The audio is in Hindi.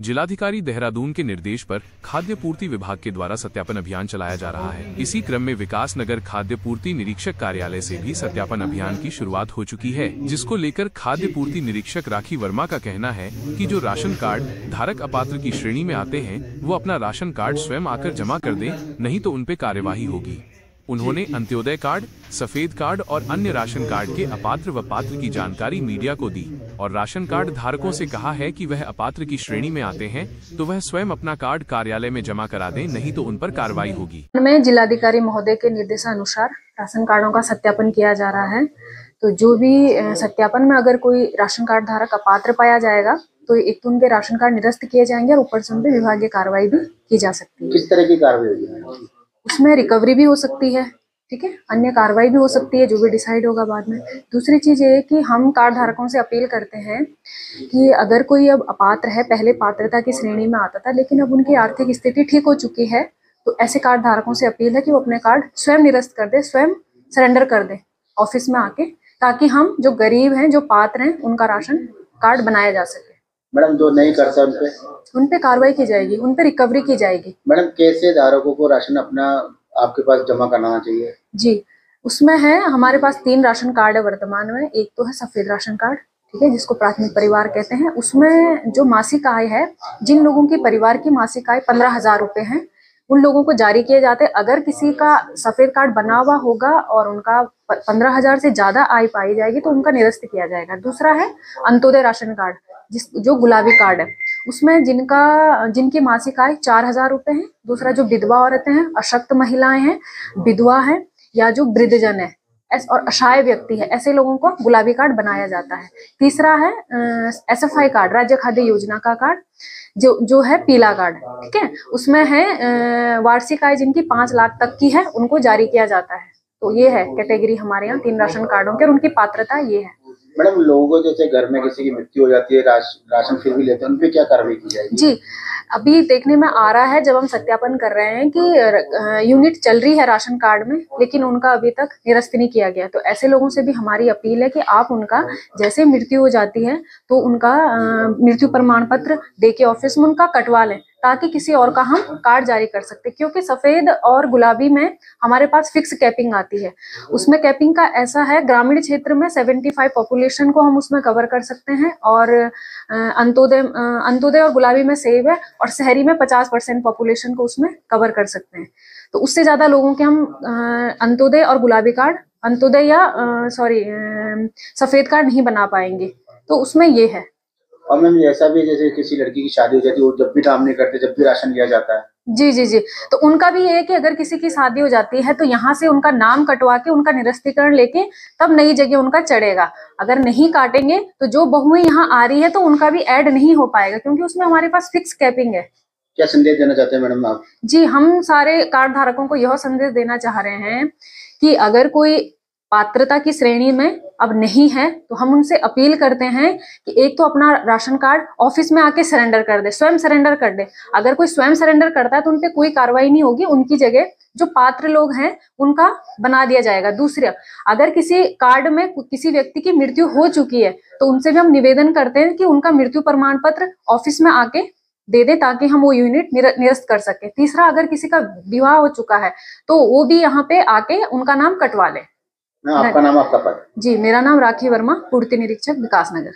जिलाधिकारी देहरादून के निर्देश पर खाद्य पूर्ति विभाग के द्वारा सत्यापन अभियान चलाया जा रहा है। इसी क्रम में विकास नगर खाद्य पूर्ति निरीक्षक कार्यालय से भी सत्यापन अभियान की शुरुआत हो चुकी है, जिसको लेकर खाद्य पूर्ति निरीक्षक राखी वर्मा का कहना है कि जो राशन कार्ड धारक अपात्र की श्रेणी में आते हैं वो अपना राशन कार्ड स्वयं आकर जमा कर दें, नहीं तो उन पे कार्यवाही होगी। उन्होंने अंत्योदय कार्ड, सफेद कार्ड और अन्य राशन कार्ड के अपात्र व पात्र की जानकारी मीडिया को दी और राशन कार्ड धारकों से कहा है कि वह अपात्र की श्रेणी में आते हैं तो वह स्वयं अपना कार्ड कार्यालय में जमा करा दें, नहीं तो उन पर कार्रवाई होगी। में जिलाधिकारी महोदय के निर्देशानुसार राशन कार्डों का सत्यापन किया जा रहा है। तो जो भी सत्यापन में अगर कोई राशन कार्ड धारक अपात्र पाया जाएगा तो एक तो उनके राशन कार्ड निरस्त किए जाएंगे और ऊपर से उन पर विभागीय कार्रवाई भी की जा सकती है। किस तरह की कार्रवाई होगी? उसमें रिकवरी भी हो सकती है, ठीक है, अन्य कार्रवाई भी हो सकती है, जो भी डिसाइड होगा बाद में। दूसरी चीज ये है कि हम कार्ड धारकों से अपील करते हैं कि अगर कोई अब अपात्र है, पहले पात्रता की श्रेणी में आता था लेकिन अब उनकी आर्थिक स्थिति ठीक हो चुकी है, तो ऐसे कार्ड धारकों से अपील है कि वो अपने कार्ड स्वयं निरस्त कर दे, स्वयं सरेंडर कर दे ऑफिस में आके, ताकि हम जो गरीब हैं, जो पात्र हैं, उनका राशन कार्ड बनाया जा सके। मैडम जो नहीं करता उन पे कार्रवाई की जाएगी, उन पे रिकवरी की जाएगी। मैडम कैसे धारकों को राशन अपना आपके पास जमा कराना चाहिए? जी, उसमें है, हमारे पास 3 राशन कार्ड है वर्तमान में। एक तो है सफेद राशन कार्ड, ठीक है, जिसको प्राथमिक परिवार कहते हैं। उसमें जो मासिक आय है, जिन लोगों की परिवार की मासिक आय 15,000 रुपए है, उन लोगों को जारी किए जाते हैं। अगर किसी का सफेद कार्ड बना हुआ होगा और उनका 15,000 से ज्यादा आय पाई जाएगी तो उनका निरस्त किया जाएगा। दूसरा है अंत्योदय राशन कार्ड, जो गुलाबी कार्ड है, उसमें जिनकी मासिक आय 4,000 रुपए है। दूसरा जो विधवा औरतें हैं, अशक्त महिलाएं हैं, विधवा है या जो वृद्धजन है और असहाय व्यक्ति है, ऐसे लोगों को गुलाबी कार्ड बनाया जाता है। तीसरा है SFI कार्ड, राज्य खाद्य योजना का कार्ड, जो है पीला कार्ड, ठीक है। उसमें है वार्षिक आय जिनकी 5 लाख तक की है, उनको जारी किया जाता है। तो ये है कैटेगरी हमारे यहाँ 3 राशन कार्डों के और उनकी पात्रता ये है। मैडम लोगों को जैसे घर में किसी की मृत्यु हो जाती है, राशन फिर भी लेते हैं, उन पे क्या कार्रवाई की जाएगी? जी, अभी देखने में आ रहा है, जब हम सत्यापन कर रहे हैं कि यूनिट चल रही है राशन कार्ड में, लेकिन उनका अभी तक निरस्त नहीं किया गया। तो ऐसे लोगों से भी हमारी अपील है कि आप उनका जैसे मृत्यु हो जाती है तो उनका मृत्यु प्रमाण पत्र देके ऑफिस में उनका कटवा लें, ताकि किसी और का हम कार्ड जारी कर सकते। क्योंकि सफेद और गुलाबी में हमारे पास फिक्स कैपिंग आती है। उसमें कैपिंग का ऐसा है, ग्रामीण क्षेत्र में 75 पॉपुलेशन को हम उसमें कवर कर सकते हैं और अंत्योदय और गुलाबी में सेव है और शहरी में 50% पॉपुलेशन को उसमें कवर कर सकते हैं। तो उससे ज्यादा लोगों के हम अंत्योदय और गुलाबी कार्ड, अंत्योदय या सफेद कार्ड नहीं बना पाएंगे। तो उसमें ये है। और मैम ऐसा भी जैसे किसी लड़की की शादी हो जाती है, वो जब भी काम नहीं करते, जब भी राशन लिया जाता है। जी जी जी, तो उनका भी ये है कि अगर किसी की शादी हो जाती है तो यहाँ से उनका नाम कटवा के उनका निरस्तीकरण लेके तब नई जगह उनका चढ़ेगा। अगर नहीं काटेंगे तो जो बहुएं यहाँ आ रही है तो उनका भी ऐड नहीं हो पाएगा, क्योंकि उसमें हमारे पास फिक्स कैपिंग है। क्या संदेश देना चाहते हैं मैडम आप? जी, हम सारे कार्ड धारकों को यह संदेश देना चाह रहे हैं कि अगर कोई पात्रता की श्रेणी में अब नहीं है तो हम उनसे अपील करते हैं कि एक तो अपना राशन कार्ड ऑफिस में आके सरेंडर कर दे, स्वयं सरेंडर कर दे। अगर कोई स्वयं सरेंडर करता है तो उनपे कोई कार्रवाई नहीं होगी, उनकी जगह जो पात्र लोग हैं उनका बना दिया जाएगा। दूसरा, अगर किसी कार्ड में किसी व्यक्ति की मृत्यु हो चुकी है तो उनसे भी हम निवेदन करते हैं कि उनका मृत्यु प्रमाण पत्र ऑफिस में आके दे दे, ताकि हम वो यूनिट निरस्त कर सके। तीसरा, अगर किसी का विवाह हो चुका है तो वो भी यहाँ पे आके उनका नाम कटवा ले। आपका नाम, आपका पद? जी, मेरा नाम राखी वर्मा, पूर्ति निरीक्षक विकास नगर।